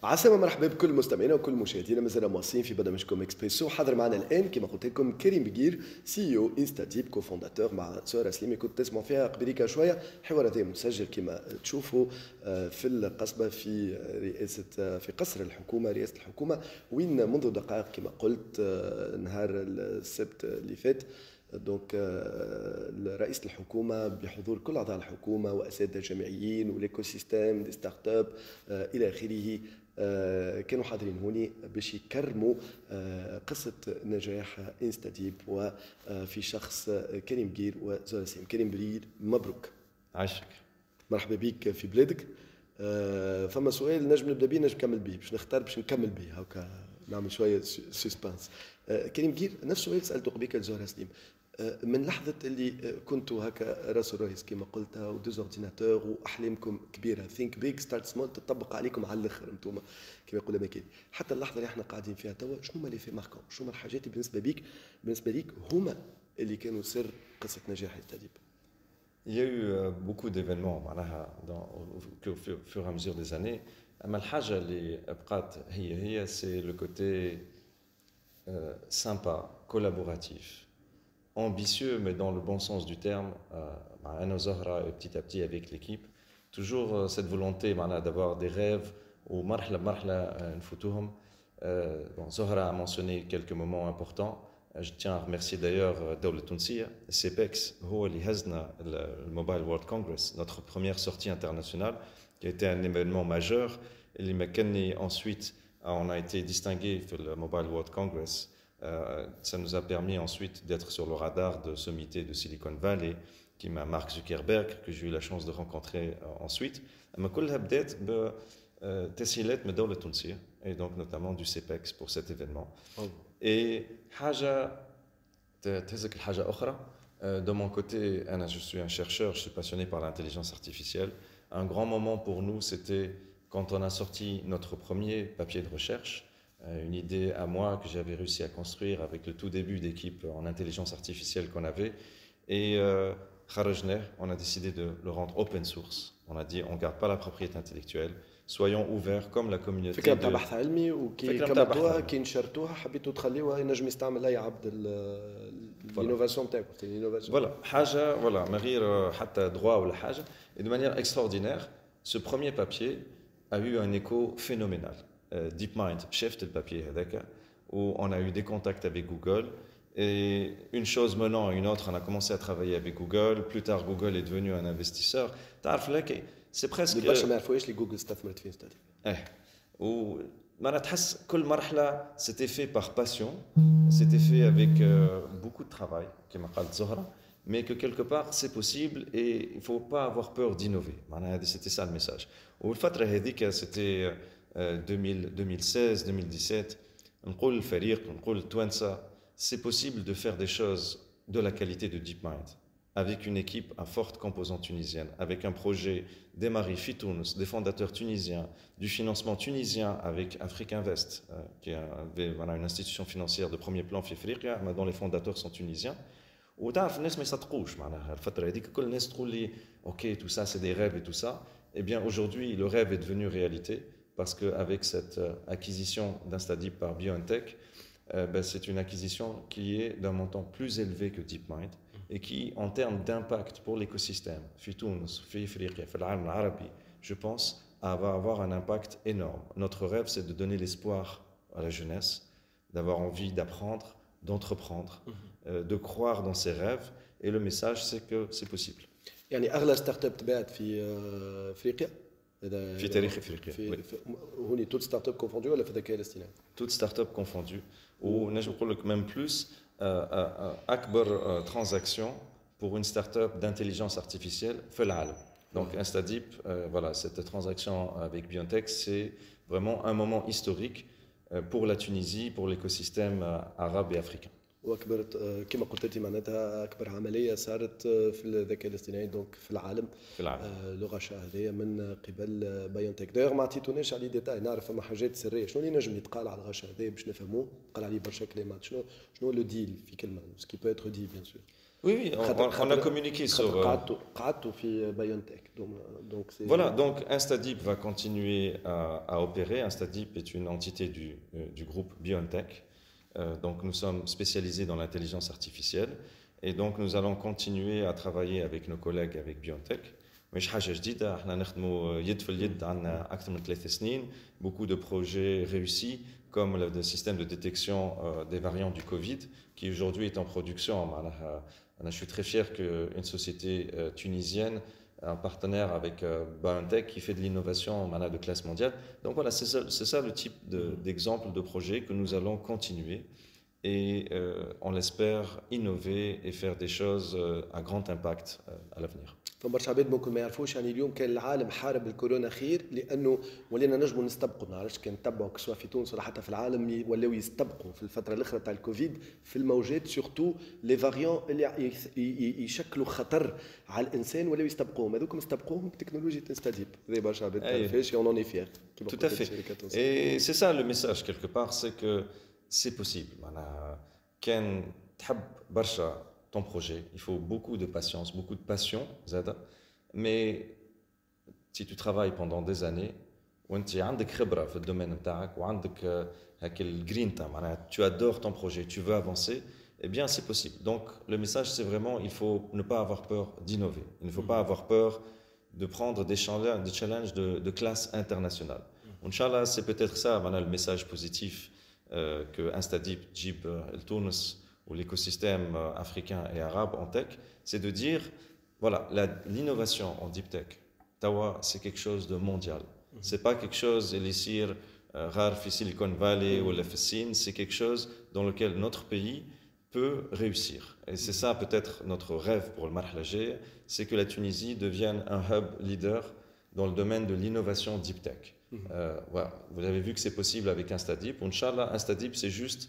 عسلامة مرحبا بكل مستمعينا وكل مشاهدينا مازال مواصلين في برنامجكم اكسبريسو حاضر معنا الان كما قلت لكم كريم بقير سي او انستاتيب كوفونداتور مع ساره سليمي كنت تسمعوا فيها قبليك شويه حوار هذا مسجل كما تشوفوا في القصبه في رئاسه في قصر الحكومه رئاسه الحكومه وين منذ دقائق كما قلت نهار السبت اللي فات دونك رئيس الحكومه بحضور كل اعضاء الحكومه واساتذه جامعيين والايكو سيستيم دي ستارت اب الى اخره كانوا حاضرين هوني باش يكرموا قصه نجاح انستاتيب وفي شخص كريم بقير وزهره سليم. كريم بقير مبروك. عاشك. مرحبا بك في بلادك. فما سؤال نجم نبدا به نجم نكمل به باش نختار باش نكمل به هكا نعمل شويه سسبانس. كريم بقير نفس السؤال سالته قبيك لزهره سليم. من لحظة اللي كنتوا هكا راس الرئيس كما قلت ودوز اورديناتور واحلامكم كبيره ثينك بيج ستارت سمول تطبق عليكم على الاخر انتم كما يقول مكاني حتى اللحظه اللي احنا قاعدين فيها توا شنو هما اللي في ماركون شنو هما الحاجات اللي بالنسبه ليك هما اللي كانوا سر قصه نجاح التدريب. Il y a eu beaucoup d'événements au fur et à mesure des années. أما الحاجة اللي بقات هي c'est le côté sympa, collaboratif, ambitieux, mais dans le bon sens du terme, à Zohra et petit à petit avec l'équipe. Toujours cette volonté d'avoir des rêves, ou marhla nfoutuhum. Zohra a mentionné quelques moments importants. Je tiens à remercier d'ailleurs Dawla Tounsiya, CEPEX, le Mobile World Congress, notre première sortie internationale, qui a été un événement majeur. Et ensuite, on a été distingué pour le Mobile World Congress. Ça nous a permis ensuite d'être sur le radar de sommités de Silicon Valley, qui m'a Mark Zuckerberg, que j'ai eu la chance de rencontrer ensuite. Et donc notamment du CEPEX pour cet événement. Et de mon côté, je suis un chercheur, je suis passionné par l'intelligence artificielle. Un grand moment pour nous, c'était quand on a sorti notre premier papier de recherche, une idée à moi que j'avais réussi à construire avec le tout début d'équipe en intelligence artificielle qu'on avait. Et on a décidé de le rendre open source. On a dit on ne garde pas la propriété intellectuelle, soyons ouverts comme la communauté. فكرة نتاع بحث علمي وكي كملتوها كي نشرتوها حبيتوا تخليوها ينجم يستعمل اي عبد الانوفاسيون تاعكم الانوفاسيون. Voilà, حاجة voilà ما غير حتى droit ولا حاجة. Et de manière extraordinaire, ce premier papier a eu un écho phénoménal. DeepMind, chef de papier où on a eu des contacts avec Google et une chose menant à une autre, on a commencé à travailler avec Google. Plus tard, Google est devenu un investisseur. C'est presque. باش ما يعرفوش اللي جوجل استثمرت فيه استاذ. وما تحس كل مرحلة c'était fait par passion, c'était fait avec beaucoup de travail, كما قالت زهرة, mais que quelque part c'est possible et il faut pas avoir peur d'innover. C'était ça le message. والفترة هذيك c'était 2016 2017 نقول الفريق نقول التوانسة c'est possible de faire des choses de la qualité de DeepMind avec une équipe à forte composante tunisienne, avec un projet démarré Fitouns, des fondateurs tunisiens, du financement tunisien avec Afrique Invest, qui est une institution financière de premier plan في افريقيا, dont les fondateurs sont tunisiens. وتعرف الناس ما يصدقوش معناها الفترة هذيك كل الناس تقول لي OK tout ça c'est des rêves et tout ça. Eh bien aujourd'hui le rêve est devenu réalité parce qu'avec cette acquisition d'Instadip par BioNTech, c'est une acquisition qui est d'un montant plus élevé que DeepMind et qui, en termes d'impact pour l'écosystème, je pense, va avoir un impact énorme. Notre rêve, c'est de donner l'espoir à la jeunesse, d'avoir envie d'apprendre, d'entreprendre, de croire dans ses rêves. Et le message, c'est que c'est possible. يعني أغلى ستارت اب تباعت في أفريقيا؟ في تاريخ افريقيا. هوني توت ستارت اب كونفوندو ولا في الذكاء الاصطناعي؟ توت ستارت اب كونفوندو. ونجم نقول لك même plus أكبر transaction pour une start-up d'intelligence artificielle في العالم. Donc Instadeep, voilà, cette transaction avec BioNTech, c'est vraiment un moment historique pour la Tunisie, pour l'écosystème arabe et africain. واكبر كما قلت انت معناتها اكبر عمليه صارت في الذكاء الاصطناعي دونك في العالم لغه هذه من قبل بايونتك. دايوغ ما عطيتوناش على ديتاي نعرف فما حاجات سريه شنو اللي نجم يتقال على الغش هذا باش نفهموه قال عليه برشا كلمات شنو لو ديل في كلمه سكي بو اتر دي بيان سور. Oui, oui, on a communiqué sur. قعدتوا في بايونتك donc c'est Voilà, donc Instadip va continuer à opérer. Instadip est une entité du groupe BioNTech. Donc nous sommes spécialisés dans l'intelligence artificielle et donc nous allons continuer à travailler avec nos collègues avec BioNTech. مش حاجة جديدة، احنا نخدموا يد في اليد عندنا أكثر من 3 سنين. Beaucoup de projets réussis comme le système de détection des variants du Covid qui aujourd'hui est en production. Je suis très fier qu'une société tunisienne, un partenaire avec BioNTech qui fait de l'innovation de classe mondiale. Donc voilà, c'est ça le type d'exemple de projet que nous allons continuer et on l'espère innover et faire des choses à grand impact à l'avenir. فبرشا عباد ممكن ما يعرفوش يعني اليوم كان العالم حارب الكورونا خير لانه ولينا نجموا نستبقوا، ما نعرفش كان تبعوا سواء في تونس ولا حتى في العالم ولاو يستبقوا في الفتره الاخرى تاع الكوفيد في الموجات سورتو لي فاريون اللي يشكلوا خطر على الانسان ولاو يستبقوهم، هذوكم استبقوهم بتكنولوجيا انستاديب. هذا برشا عباد ما تعرفهاش اون اون فيير. Tout à fait. Et c'est ça le message quelque part, c'est que c'est possible. كان تحب برشا ton projet, il faut beaucoup de patience, beaucoup de passion, Zada. Mais si tu travailles pendant des années, tu as dans le domaine tu adores ton projet, tu veux avancer, eh bien c'est possible. Donc le message c'est vraiment, il faut ne pas avoir peur d'innover. Il ne faut pas avoir peur de prendre des challenges de classe internationale. Inch'Allah, c'est peut-être ça le message positif que Instadip, Jib, El Tunis, ou l'écosystème africain et arabe en tech, c'est de dire, voilà, l'innovation en deep tech, Tawa, c'est quelque chose de mondial. C'est pas quelque chose, élissir, rare, Silicon Valley ou la Fessine, c'est quelque chose dans lequel notre pays peut réussir. Et c'est ça peut-être notre rêve pour le Marhlajé, c'est que la Tunisie devienne un hub leader dans le domaine de l'innovation deep tech. Voilà. Vous avez vu que c'est possible avec Instadip. Inch'Allah, Instadip, c'est juste,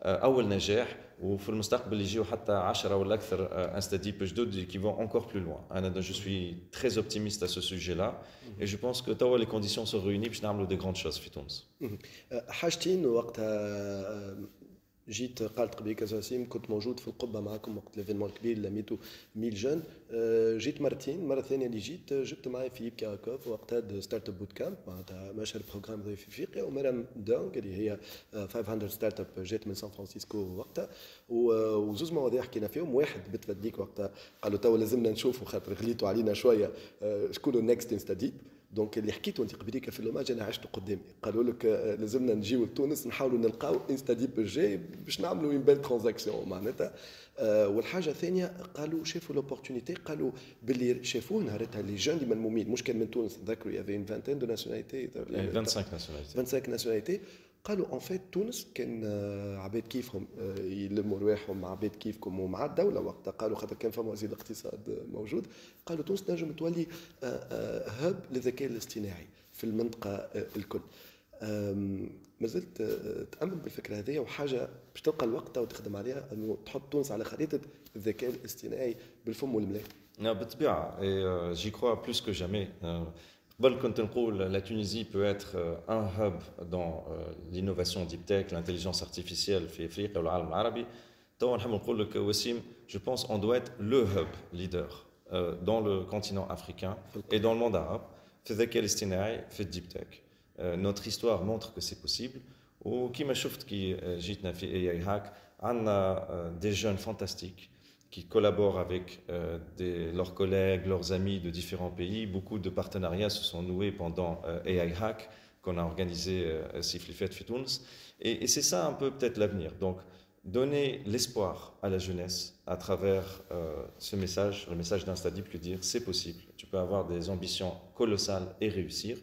أول نجاح وفي المستقبل يجيو حتى 10 ولا أكثر Instadip جدد qui vont encore plus loin. Je suis très optimiste à ce sujet-là et je pense que توا les conditions sont réunies باش نعملوا des grandes choses في تونس. حاجتين وقتها جيت قالت قبل كذا وسيم كنت موجود في القبه معكم وقت ليفينمون الكبير اللي لميتو 1000 جون. جيت مرتين، المره الثانيه اللي جيت جبت معي فيليب كاراكوف وقتها ستارت اب بوت كامب معناتها مشهد بروجرام ضيف في افريقيا، ومرام دونغ اللي هي 500 ستارت اب جات من سان فرانسيسكو وقتها، وزوز مواضيع حكينا فيهم. واحد بتفديك وقتها قالوا تو لازمنا نشوفوا خاطر غليتوا علينا شويه شكون النكست انستاديب. دونك اللي حكيته انت قبليك في اللوماج انا عشته قدامي، قالوا لك لازمنا نجيو لتونس نحاولوا نلقاو انستاديب الجاي باش نعملوا اون بيل ترانزاكسيون معناتها. والحاجه الثانيه قالوا شافوا لوبورتونيتي، قالوا باللي شافوه نهارتها لي جون اللي منمومين مش كان من تونس نذكروا يافي اون فانتين دو ناسيوناليتي 25 ناسيوناليتي. قالوا ان فيت تونس كان عباد كيفهم يلموا رواحهم مع عباد كيفكم ومع الدوله وقتها، قالوا خاطر كان فما وزير الاقتصاد موجود، قالوا تونس تنجم تولي هب للذكاء الاصطناعي في المنطقه الكل. ما زلت تامن بالفكره هذه وحاجه باش تلقى الوقت وتخدم عليها انه تحط تونس على خريطه الذكاء الاصطناعي بالفم والملاء؟ بالطبيعه، j'y crois plus que jamais. La Tunisie peut être un hub dans l'innovation deep tech, l'intelligence artificielle في افريقيا والعالم العربي. طبعا نحب نقول لك وسيم، je pense on doit être le hub leader dans le continent africain et dans le monde arabe في الذكاء الاصطناعي في الديب تك. Notre histoire montre que c'est possible. وكما شفت كي جيتنا في AI Hack عندنا des jeunes fantastiques qui collaborent avec leurs collègues, leurs amis de différents pays. Beaucoup de partenariats se sont noués pendant AI Hack qu'on a organisé Siflifet Fitouns. Et c'est ça un peu peut-être l'avenir. Donc, donner l'espoir à la jeunesse à travers ce message, le message d'Instadip, que dire c'est possible. Tu peux avoir des ambitions colossales et réussir.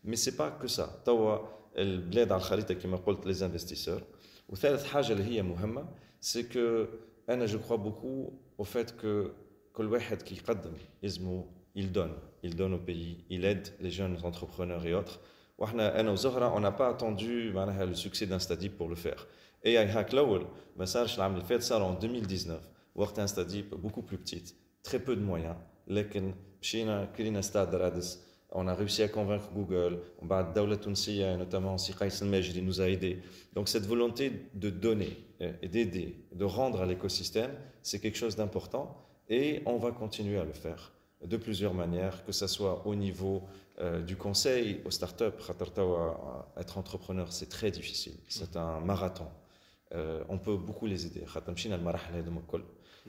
Mais c'est pas que ça. Tawa, البلاد على الخريطة كما قلت les investisseurs. وثالث حاجة اللي هي مهمة, c'est que je crois beaucoup au fait que كل واحد qui يقدم يزمو il donne au pays, il aide les jeunes entrepreneurs et autres. أنا وزهرة on n'a pas attendu le succès d'Instadip pour le faire. AI Hack الأول ما صارش العام اللي فات، صار en 2019 وقت Instadip beaucoup plus petite, très peu de moyens، لكن مشينا كلينا ستاد رادس On a réussi à convaincre Google. Daoula Tounsiya, notamment Si Qais El-Majdi nous a aidés. Donc cette volonté de donner et d'aider, de rendre à l'écosystème, c'est quelque chose d'important et on va continuer à le faire de plusieurs manières, que ce soit au niveau du conseil aux startups. Être entrepreneur, c'est très difficile, c'est un marathon. On peut beaucoup les aider.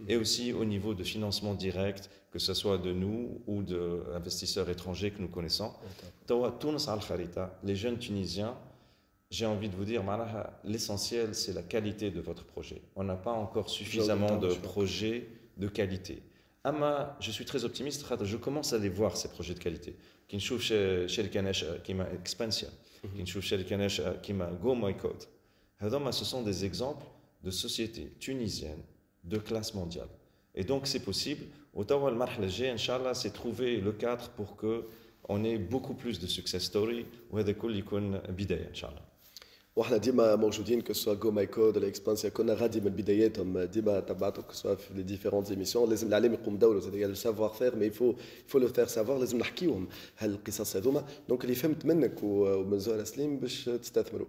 Et aussi au niveau de financement direct, que ce soit de nous ou d'investisseurs étrangers que nous connaissons. Les jeunes Tunisiens, j'ai envie de vous dire, l'essentiel, c'est la qualité de votre projet. On n'a pas encore suffisamment de projets de qualité. Je suis très optimiste, je commence à les voir, ces projets de qualité. Qui نشوف شركة ناشئة كيما Expansia, qui نشوف شركة ناشئة كيما Go My Code. Ce sont des exemples de sociétés tunisiennes de classe mondiale. Et donc c'est possible. وتوا المرحلة الجاية إن شاء الله c'est trouver le cadre pour que on ait beaucoup plus de success story وهذا كل يكون بداية إن شاء الله. واحنا ديما موجودين كسوا جو ماي كود ولا اكسبانسيا كنا غادي من بداياتهم ديما تبعتوا كسوا في لي ديفيرونت ايميسيون لازم الاعلام يقوم دوره زاد السافوار فير مي فو لو فير سافوار لازم نحكيوهم هالقصص هذوما دونك اللي فهمت منك ومن زهره سليم باش تستثمروا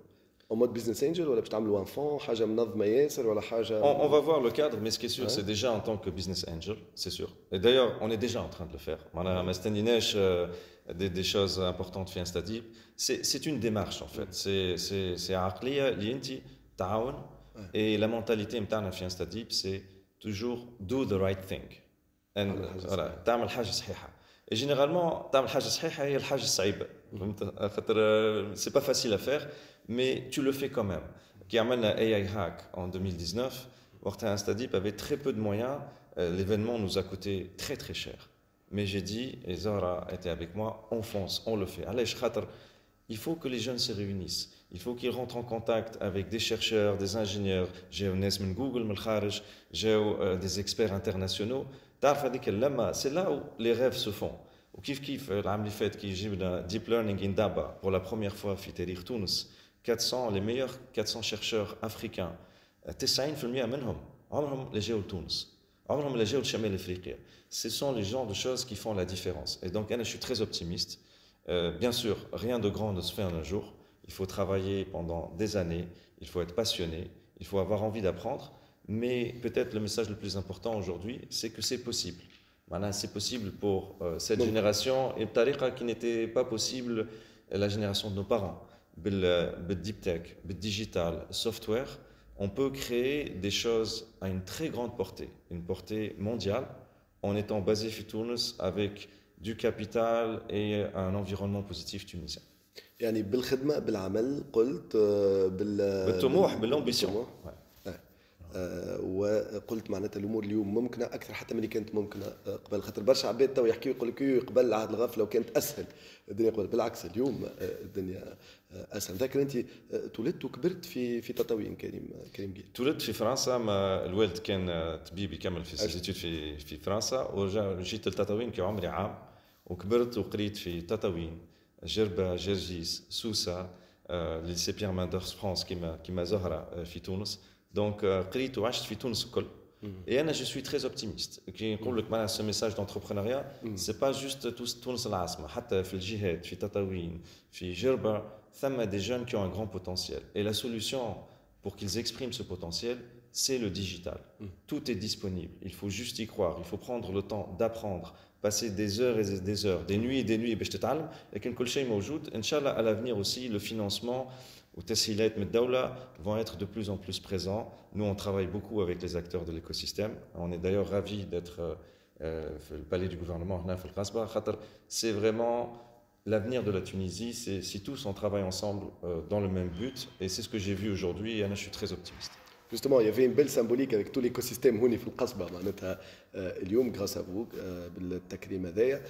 en mode business angel ولا باش تعملوا ان فون حاجه منظمه ياسر ولا حاجه on va voir le cadre mais ce qui est sûr c'est déjà en tant que business angel c'est sûr et d'ailleurs on est déjà en train de le faire معناها ما استنيناش des choses importantes في Instadeep c'est une démarche en fait c'est عقليه اللي انت تعاون et la mentalité نتاعنا في Instadeep c'est toujours do the right thing and voilà تعمل حاجه صحيحه et généralement تعمل حاجه صحيحه هي الحاجه الصعيبه فهمت خاطر c'est pas facile à faire mais tu le fais quand même. Qui amène à AI Hack en 2019, Instadeep avait très peu de moyens. L'événement nous a coûté très très cher. Mais j'ai dit, et Zahra était avec moi, on fonce, on le fait. Allez, il faut que les jeunes se réunissent. Il faut qu'ils rentrent en contact avec des chercheurs, des ingénieurs. J'ai un Google, j'ai des experts internationaux. C'est là où les rêves se font. Ou kif l'am li fait qui j'ai deep learning in Daba pour la première fois في تاريخ تونس 400 les meilleurs 400 chercheurs africains 90% منهم عمرهم لا جاوا لتونس عمرهم لا جاوا لشمال افريقيا ce sont les genres de choses qui font la différence et donc je suis très optimiste bien sûr rien de grand ne se fait en un jour il faut travailler pendant des années il faut être passionné il faut avoir envie d'apprendre mais peut-être le message le plus important aujourd'hui c'est que c'est possible. C'est possible pour cette génération et tariqa qui n'était pas possible la génération de nos parents. Deep tech, digital, software, on peut créer des choses à une très grande portée, une portée mondiale, en étant basé sur Tunis avec du capital et un environnement positif tunisien. يعني بالخدمة بالعمل قلت بالطموح بالامبيسيون وقلت معناتها الامور اليوم ممكنه اكثر حتى من اللي كانت ممكنه قبل خاطر برشا عباد تو يحكيوا يقول لك قبل عهد الغفله وكانت اسهل الدنيا قبل بالعكس اليوم الدنيا اسهل. ذاكر انت تولدت وكبرت في تطاوين كريم جيل. تولدت في فرنسا الوالد كان طبيب يكمل في سيزيتود في فرنسا وجيت لتطاوين كعمري عام وكبرت وقريت في تطاوين جربه جرجيس سوسه ليسي بيير ماندرس فرانس كيما زهره في تونس. Donc, et je suis très optimiste. Ce message d'entrepreneuriat, ce n'est pas juste Tunis al-Asma. Hatta في الجهاد, في تطاوين, في جربة, ثم des jeunes qui ont un grand potentiel. Et la solution pour qu'ils expriment ce potentiel, c'est le digital. Tout est disponible. Il faut juste y croire. Il faut prendre le temps d'apprendre, passer des heures et des heures, des nuits et des nuits. Et كل شيء موجود. Inch'Allah, à l'avenir aussi, le financement ou Tessilat Meddaoula vont être de plus en plus présents. Nous, on travaille beaucoup avec les acteurs de l'écosystème. On est d'ailleurs ravis d'être le palais du gouvernement. C'est vraiment l'avenir de la Tunisie. C'est si tous on travaille ensemble dans le même but. Et c'est ce que j'ai vu aujourd'hui. Et je suis très optimiste. Justement, il y avait une belle symbolique avec tout l'écosystème هوني في القصبة معناتها اليوم غراس ابوك بالتكريم هذايا.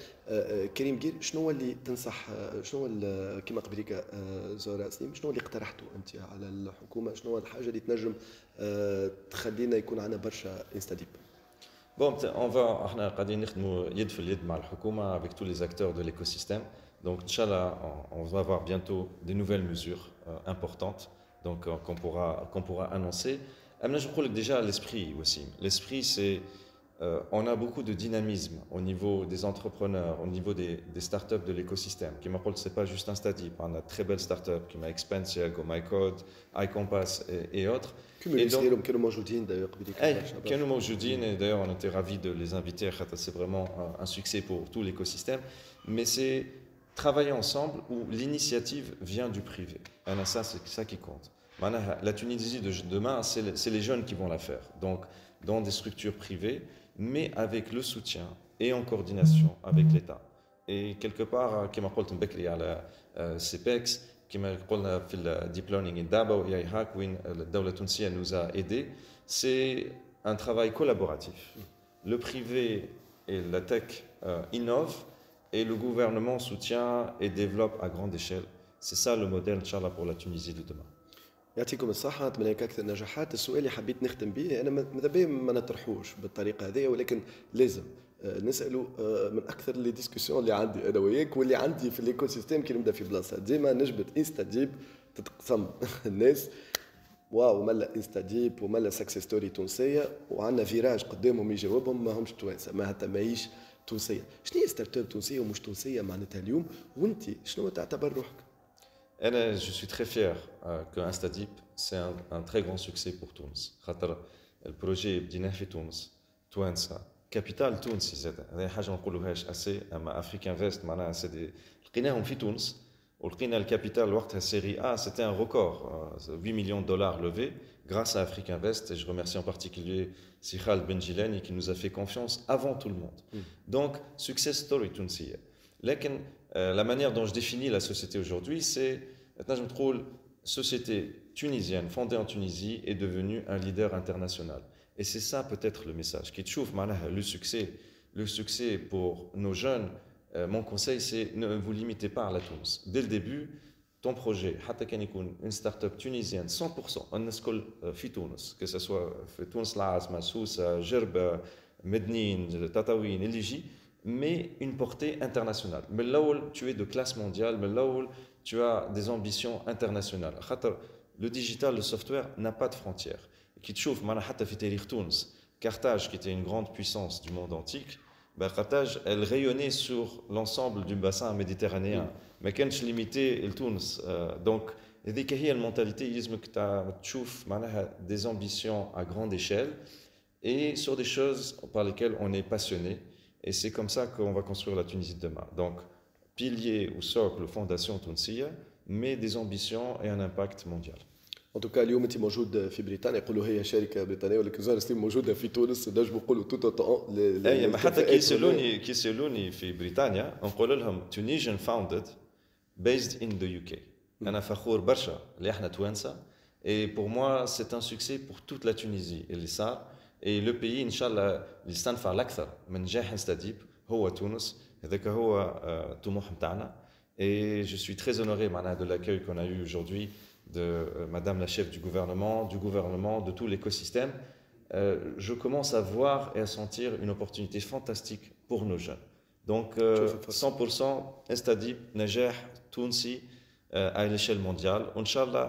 كريم جير شنو هو اللي تنصح شنو كما قبليك زهراء سليم شنو اللي اقترحته انت على الحكومة شنو هو الحاجة اللي تنجم تخلينا يكون عندنا برشا انستاديب. Bon, احنا قاعدين نخدموا يد في اليد مع الحكومة avec tous les acteurs de l'écosystème. Donc inchallah on va avoir bientôt des nouvelles mesures importantes. Donc qu'on pourra annoncer. Je crois que déjà l'esprit aussi. L'esprit c'est on a beaucoup de dynamisme au niveau des entrepreneurs, au niveau des startups de l'écosystème. Qui m'appelle, c'est pas juste Instadeep. On a de très belles startups qui m'a Expansia, GoMyCode, iCompass et autres. Et donc, كانوا موجودين d'ailleurs كانوا موجودين et d'ailleurs on était ravis de les inviter. C'est vraiment un succès pour tout l'écosystème. Mais c'est travailler ensemble où l'initiative vient du privé. Et ça, c'est ça qui compte. La Tunisie de demain, c'est les jeunes qui vont la faire. Donc, dans des structures privées, mais avec le soutien et en coordination avec l'État. Et quelque part, comme je l'ai dit à la CPEX, comme je l'ai dit dans le Deep Learning in Daba, où la Tunisie nous a aidés, c'est un travail collaboratif. Le privé et la tech innovent et le gouvernement soutient et développe à grande échelle. C'est ça le modèle, Inch'Allah, pour la Tunisie de demain. يعطيكم الصحة، نتمنى لك أكثر نجاحات. السؤال اللي حبيت نختم به، أنا ماذا بيا ما نطرحوش بالطريقة هذه، ولكن لازم نسألوا من أكثر لي ديسكسيون اللي عندي أنا وياك واللي عندي في الإيكو سيستيم كي نبدا في بلاصة ديما نجبد انستاديب تتقسم الناس واو ملا انستاديب وملا سكسس ستوري تونسية وعندنا فيراج قدامهم يجاوبهم ما همش توانسة معناتها ماهيش تونسية. شنو هي ستارت اب تونسية ومش تونسية معناتها اليوم، وأنت شنو تعتبر روحك؟ Je suis très fier que Instadeep, c'est un très grand succès pour Tunis. Le projet بديناه في تونس، توانسة، كابيتال تونسي زاد. هذه حاجة ما نقولوهاش assez. أما أفريكان فيست معناها سي لقيناهم في تونس ولقينا الكابيتال وقتها série A, c'était un record, 8 millions de dollars levés grâce à African Vest. Et je remercie en particulier Sikhal Benjilani qui nous a fait confiance avant tout le monde. Donc, success story tunisien. لكن la manière dont je définis la société aujourd'hui, c'est une société tunisienne fondée en Tunisie est devenue un leader international. Et c'est ça peut-être le message. Qui trouve le succès pour nos jeunes, mon conseil c'est ne vous limitez pas à la Tunis. Dès le début, ton projet, une start-up tunisienne 100%, que ce soit Tunis, Laas, Sousa, Gerba, Mednin, Tataouine, Eligi, mais une portée internationale. Mais là où tu es de classe mondiale, mais là où tu as des ambitions internationales. Le digital, le software n'a pas de frontières. Qui te chauffe, Carthage, qui était une grande puissance du monde antique, Carthage, elle rayonnait sur l'ensemble du bassin méditerranéen. Mais quand je limitais le Tunis, donc, il y a une mentalité, des ambitions à grande échelle et sur des choses par lesquelles on est passionné. Et c'est comme ça qu'on va construire la Tunisie de demain. Donc, pilier ou socle, fondation tunisienne, mais des ambitions et un impact mondial. En tout cas اليوم انت موجود في بريطانيا، يقولوا هي شركه بريطانيه ولكن زهره سليم موجوده في تونس، نجموا نقولوا توت اوتون. اي حتى كي يسالوني في بريطانيا نقول لهم Tunisian founded based in the UK. انا فخور برشا اللي احنا توانسه. Et pour moi, c'est un succès pour toute la Tunisie اللي صار. Et le pays, Inch'Allah, اللي استنفع الأكثر من نجاح انستاديب هو تونس. هذاك هو طموح متاعنا. Et je suis très honoré de l'accueil qu'on a eu aujourd'hui de Madame la chef du gouvernement, de tout l'écosystème. Je commence à voir et à sentir une opportunité fantastique pour nos jeunes. Donc 100% Instadeep, Najah, Tounsi, à l'échelle mondiale. Inch'Allah,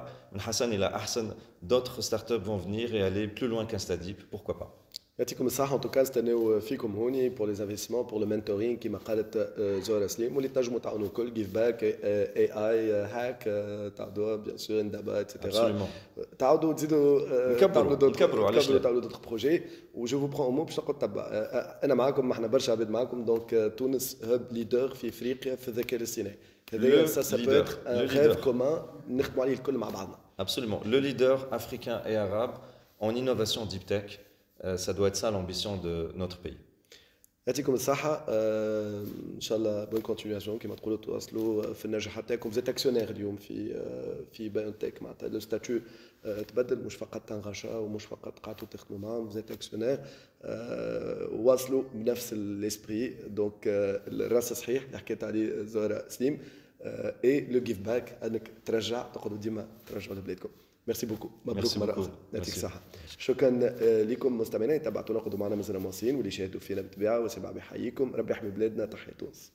d'autres startups vont venir et aller plus loin qu'Instadeep, pourquoi pas. يعطيكم الصحة. ان توكا نستناو فيكم هوني بور لي انفستيسمون بور لو منتورين كيما قالت زهرة سليم، واللي تنجموا تعاونوا الكل جيف باك اي هاك تعاودوا بيان سور ندابا اتسيتيرا تعاودوا تزيدوا نكبروا تعاودوا دوطخ بروجي. وجو فو برون او مو باش نقعد تبع انا معاكم، ما احنا برشا عباد معاكم. دونك تونس هب ليدر في افريقيا في الذكاء الاصطناعي. هذا سا بو اتر ان ريف كومان نخدموا عليه الكل مع بعضنا. Absolument. Le leader africain et arabe en innovation deep tech. Ça doit être ça l'ambition de notre pays. يعطيكم الصحة. ان شاء الله بون كونتينياسيون كما تقولوا تواصلوا في النجاحات تاعكم. زيت اكسيونير اليوم في بايونتك معناتها لو ستاتيو تبدل، مش فقط تنغشا ومش فقط قعدتوا تخدموا معاهم، زيت اكسيونير واصلوا بنفس الاسبري. دونك الراس صحيح اللي حكيت عليه زهرة سليم اي لو جيف باك انك ترجع تقعدوا ديما ترجعوا لبلادكم. ميرسي بوكو، مبروك مرة أخرى، يعطيك الصحة. شكرا لكم مستمعينا، تابعتونا قدوا معنا مازلنا مواصلين واللي شاهدوا فينا بالطبيعة. وسبع بحييكم، ربي يحمي بلادنا، تحيا تونس.